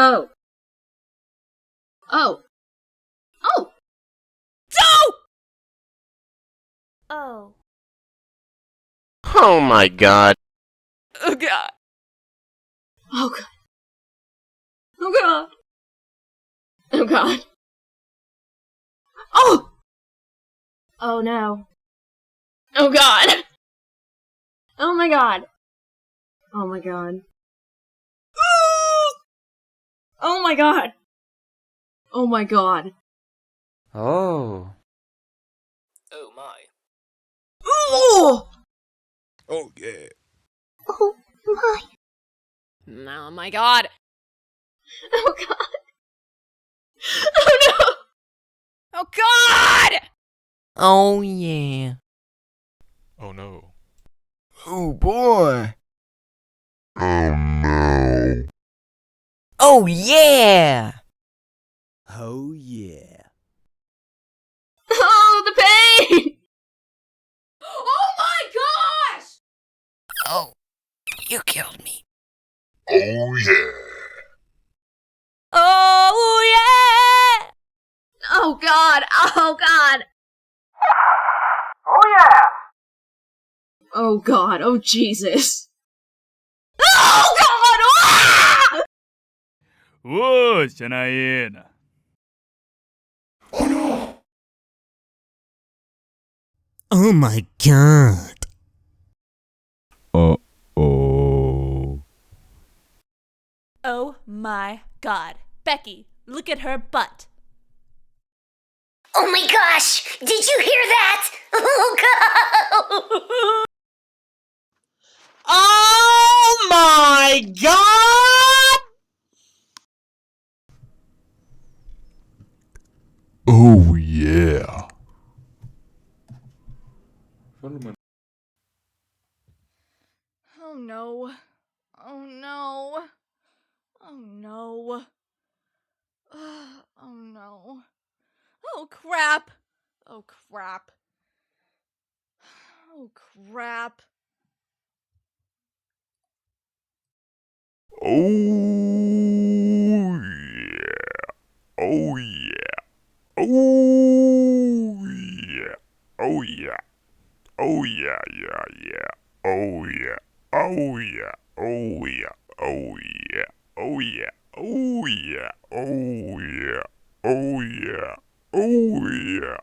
Oh. Oh. Oh. Oh. Oh my god. Oh god. Oh god. Oh god. Oh god. Oh! Oh no. Oh god. Oh my god. Oh my god. Oh my god. Oh my god. Oh. Oh my. Oh! Oh yeah. Oh my. Oh my god. Oh god. Oh no! Oh god! Oh yeah. Oh no. Oh boy. Oh no. Oh yeah. Oh yeah. Oh, the pain! Oh my gosh! Oh, you killed me. Oh yeah. Oh yeah! Oh god! Oh god! Oh yeah! Oh god! Oh Jesus! Oh god! Ah! ohShanaina. Oh my god. Uh-oh. Oh my god. Becky, look at her butt. Oh my gosh! Did you hear that? Oh god! Oh my god! Oh yeah. Oh no. Oh no. Oh no. Oh no. Oh crap. Oh crap. Oh crap. Oh yeah. Oh yeah. Oh yeah. Oh yeah. Oh yeah, yeah, yeah. Oh yeah. Oh yeah. Oh yeah. Oh yeah. Oh yeah. Oh yeah. Oh yeah. Oh yeah. Oh yeah.